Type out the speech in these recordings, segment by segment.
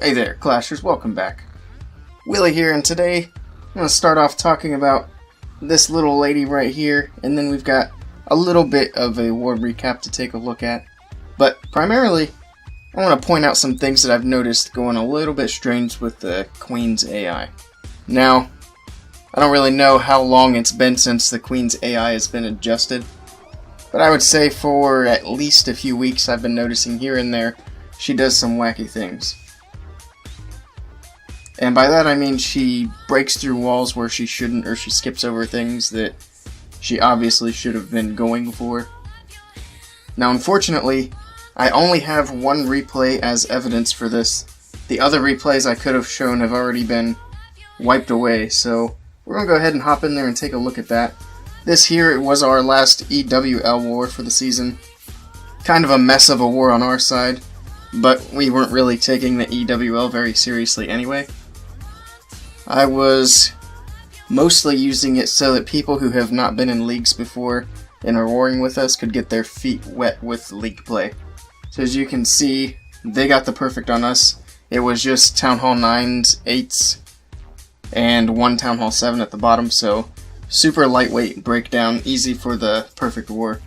Hey there, Clashers, welcome back. Willie here, and today I'm going to start off talking about this little lady right here, and then we've got a little bit of a war recap to take a look at. But primarily, I want to point out some things that I've noticed going a little bit strange with the Queen's AI. Now, I don't really know how long it's been since the Queen's AI has been adjusted, but I would say for at least a few weeks I've been noticing here and there she does some wacky things. And by that I mean she breaks through walls where she shouldn't, or she skips over things that she obviously should have been going for. Now unfortunately, I only have one replay as evidence for this. The other replays I could have shown have already been wiped away, so we're going to go ahead and hop in there and take a look at that. This here was our last EWL war for the season. Kind of a mess of a war on our side, but we weren't really taking the EWL very seriously anyway. I was mostly using it so that people who have not been in leagues before and are warring with us could get their feet wet with league play. So as you can see, they got the perfect on us. It was just Town Hall 9s, 8s, and one Town Hall 7 at the bottom, so super lightweight breakdown, easy for the perfect war.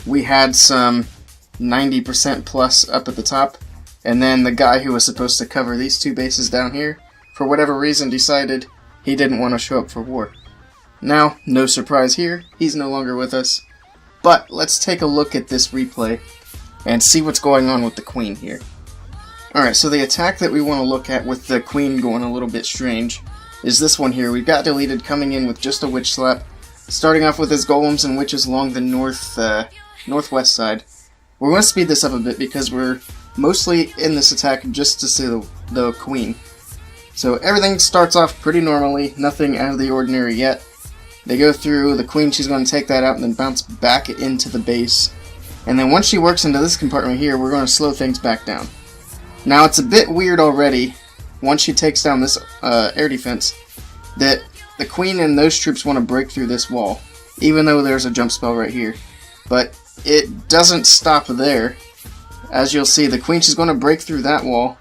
We had some 90% plus up at the top, and then the guy who was supposed to cover these two bases down here, for whatever reason decided he didn't want to show up for war. Now, no surprise here, he's no longer with us, but let's take a look at this replay and see what's going on with the Queen here. Alright, so the attack that we want to look at with the Queen going a little bit strange is this one here. We've got Deleted coming in with just a Witch Slap, starting off with his golems and witches along the northwest side. We're going to speed this up a bit because we're mostly in this attack just to see the Queen. So everything starts off pretty normally, nothing out of the ordinary yet. They go through the Queen, she's going to take that out and then bounce back into the base. And then once she works into this compartment here, we're going to slow things back down. Now it's a bit weird already, once she takes down this air defense, that the Queen and those troops want to break through this wall, even though there's a jump spell right here. But it doesn't stop there. As you'll see, the Queen, she's going to break through that wall,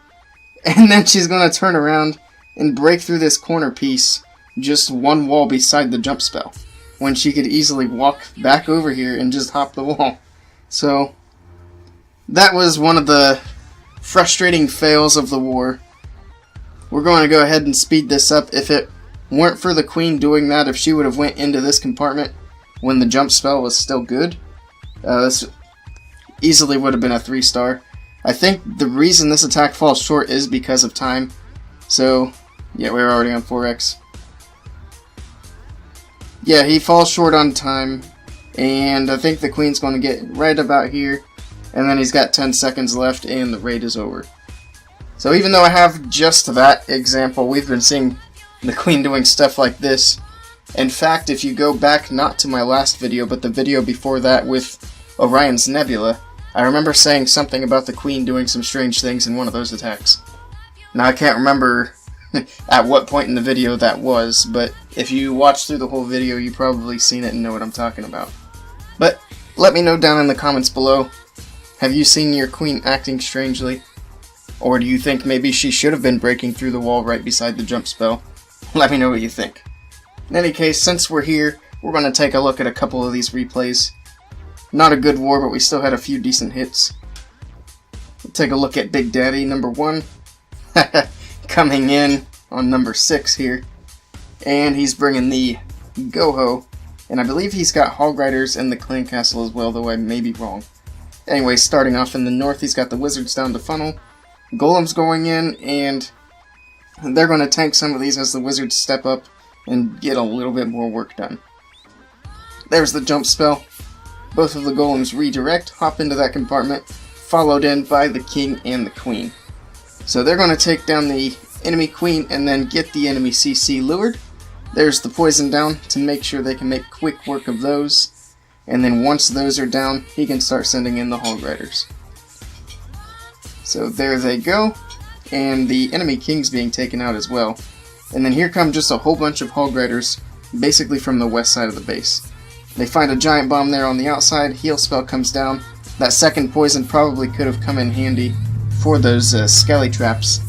and then she's going to turn around and break through this corner piece, just one wall beside the jump spell, when she could easily walk back over here and just hop the wall. So, that was one of the frustrating fails of the war. We're going to go ahead and speed this up. If it weren't for the Queen doing that, if she would have went into this compartment when the jump spell was still good, this easily would have been a 3-star. I think the reason this attack falls short is because of time. So, yeah, we're already on 4x. Yeah, he falls short on time, and I think the Queen's going to get right about here, and then he's got 10 seconds left, and the raid is over. So even though I have just that example, we've been seeing the Queen doing stuff like this. In fact, if you go back not to my last video, but the video before that with Orion's Nebula, I remember saying something about the Queen doing some strange things in one of those attacks. Now I can't remember at what point in the video that was, but if you watch through the whole video, you've probably seen it and know what I'm talking about. But let me know down in the comments below, have you seen your Queen acting strangely? Or do you think maybe she should have been breaking through the wall right beside the jump spell? Let me know what you think. In any case, since we're here, we're going to take a look at a couple of these replays. Not a good war, but we still had a few decent hits. We'll take a look at Big Daddy, number 1. Coming in on number 6 here. And he's bringing the Goho. And I believe he's got Hog Riders and the Clan Castle as well, though I may be wrong. Anyway, starting off in the north, he's got the Wizards down to funnel. Golems going in, and they're going to tank some of these as the Wizards step up and get a little bit more work done. There's the jump spell. Both of the Golems redirect, hop into that compartment, followed in by the King and the Queen. So they're going to take down the enemy Queen and then get the enemy CC lured. There's the poison down to make sure they can make quick work of those. And then once those are down, he can start sending in the Hog Riders. So there they go. And the enemy King's being taken out as well. And then here come just a whole bunch of Hog Riders, basically from the west side of the base. They find a giant bomb there on the outside, heal spell comes down. That second poison probably could have come in handy for those skelly traps.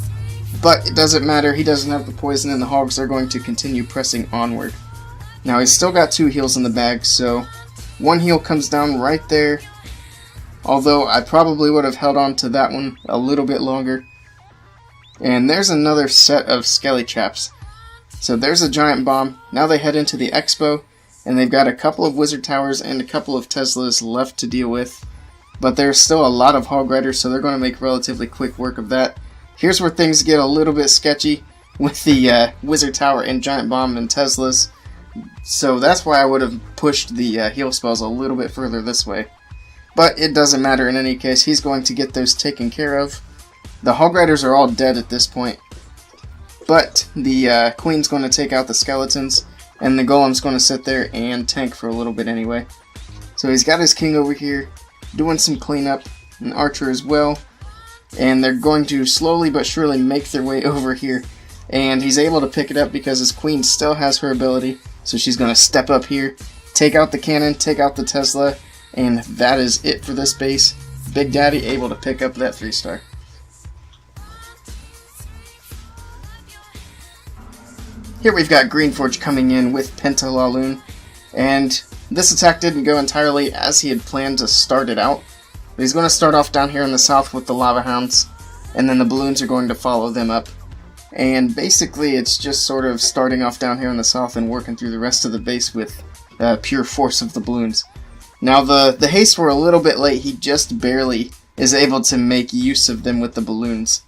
But it doesn't matter, he doesn't have the poison, and the hogs are going to continue pressing onward. Now he's still got 2 heals in the bag, so 1 heal comes down right there. Although I probably would have held on to that one a little bit longer. And there's another set of skelly chaps. So there's a giant bomb. Now they head into the expo, and they've got a couple of wizard towers and a couple of Teslas left to deal with. But there's still a lot of hog riders, so they're going to make relatively quick work of that. Here's where things get a little bit sketchy with the wizard tower and giant bomb and Teslas. So that's why I would have pushed the heal spells a little bit further this way. But it doesn't matter in any case, he's going to get those taken care of. The hog riders are all dead at this point. But the queen's going to take out the skeletons, and the golem's going to sit there and tank for a little bit anyway. So he's got his king over here, doing some cleanup, an archer as well. And they're going to slowly but surely make their way over here. And he's able to pick it up because his queen still has her ability. So she's going to step up here, take out the cannon, take out the Tesla, and that is it for this base. Big Daddy able to pick up that 3-star. Here we've got Greenforge coming in with Pentalaloon, and this attack didn't go entirely as he had planned to start it out. But he's going to start off down here in the south with the Lava Hounds, and then the balloons are going to follow them up. And basically it's just sort of starting off down here in the south and working through the rest of the base with pure force of the balloons. Now the hastes were a little bit late, he just barely is able to make use of them with the balloons.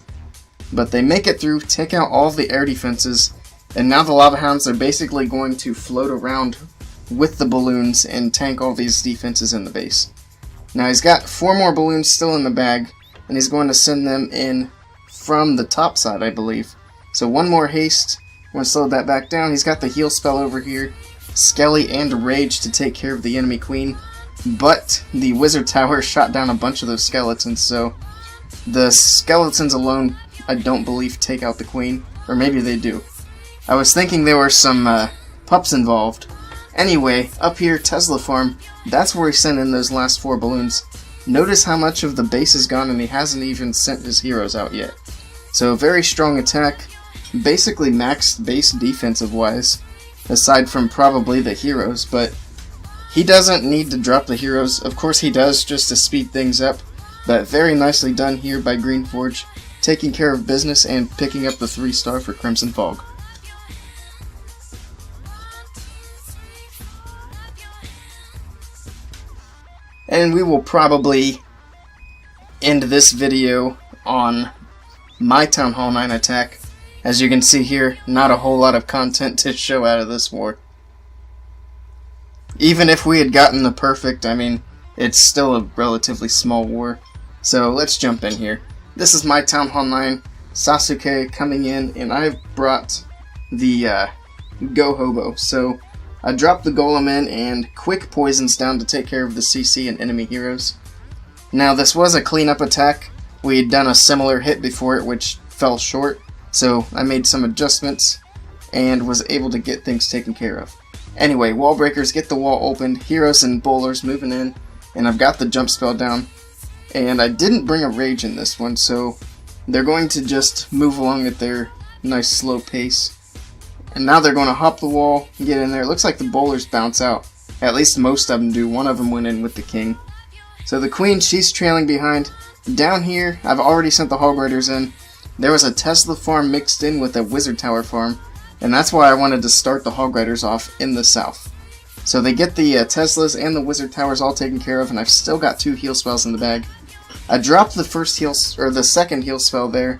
But they make it through, take out all of the air defenses, and now the Lava Hounds are basically going to float around with the balloons and tank all these defenses in the base. Now he's got 4 more balloons still in the bag, and he's going to send them in from the top side, I believe. So 1 more haste, I'm going to slow that back down. He's got the heal spell over here, Skelly and Rage to take care of the enemy queen. But the wizard tower shot down a bunch of those skeletons, so the skeletons alone I don't believe take out the queen, or maybe they do. I was thinking there were some pups involved. Anyway, up here, Tesla Farm, that's where he sent in those last 4 balloons. Notice how much of the base is gone, and he hasn't even sent his heroes out yet. So a very strong attack, basically maxed base defensive wise, aside from probably the heroes, but he doesn't need to drop the heroes. Of course he does, just to speed things up, but very nicely done here by Greenforge, taking care of business and picking up the 3-star for Crimson Fog. And we will probably end this video on my Town Hall 9 attack. As you can see here, not a whole lot of content to show out of this war. Even if we had gotten the perfect, I mean, it's still a relatively small war. So let's jump in here. This is my Town Hall 9, Sasuke coming in, and I've brought the Go Hobo. So I dropped the Golem in and quick poisons down to take care of the CC and enemy heroes. Now this was a cleanup attack. We had done a similar hit before it which fell short, so I made some adjustments and was able to get things taken care of. Anyway, wall breakers get the wall opened, heroes and bowlers moving in, and I've got the jump spell down. And I didn't bring a rage in this one, so they're going to just move along at their nice slow pace. And now they're going to hop the wall, get in there. It looks like the bowlers bounce out. At least most of them do. One of them went in with the king. So the queen, she's trailing behind. Down here, I've already sent the hog riders in. There was a Tesla farm mixed in with a wizard tower farm, and that's why I wanted to start the hog riders off in the south. So they get the Teslas and the wizard towers all taken care of, and I've still got 2 heal spells in the bag. I dropped the first heal, or the second heal spell there.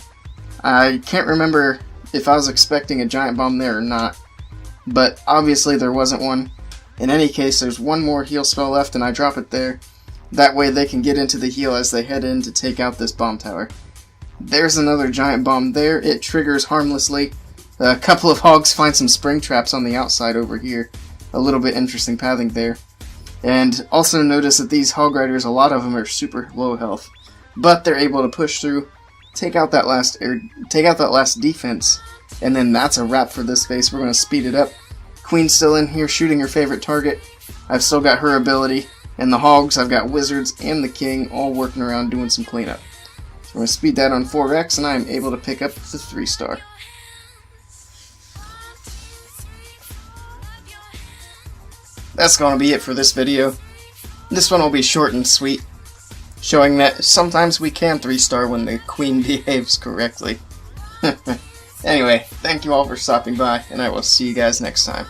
I can't remember if I was expecting a giant bomb there or not, but obviously there wasn't one. In any case, there's 1 more heal spell left, and I drop it there. That way they can get into the heal as they head in to take out this bomb tower. There's another giant bomb there. It triggers harmlessly. A couple of hogs find some spring traps on the outside over here. A little bit interesting pathing there. And also notice that these hog riders, a lot of them are super low health, but they're able to push through, take out that last defense, and then that's a wrap for this phase. We're going to speed it up. Queen's still in here shooting her favorite target. I've still got her ability, and the hogs, I've got wizards and the king all working around doing some cleanup. I'm going to speed that on 4x, and I am able to pick up the 3-star. That's going to be it for this video. This one will be short and sweet, showing that sometimes we can 3-star when the queen behaves correctly. Anyway, thank you all for stopping by, and I will see you guys next time.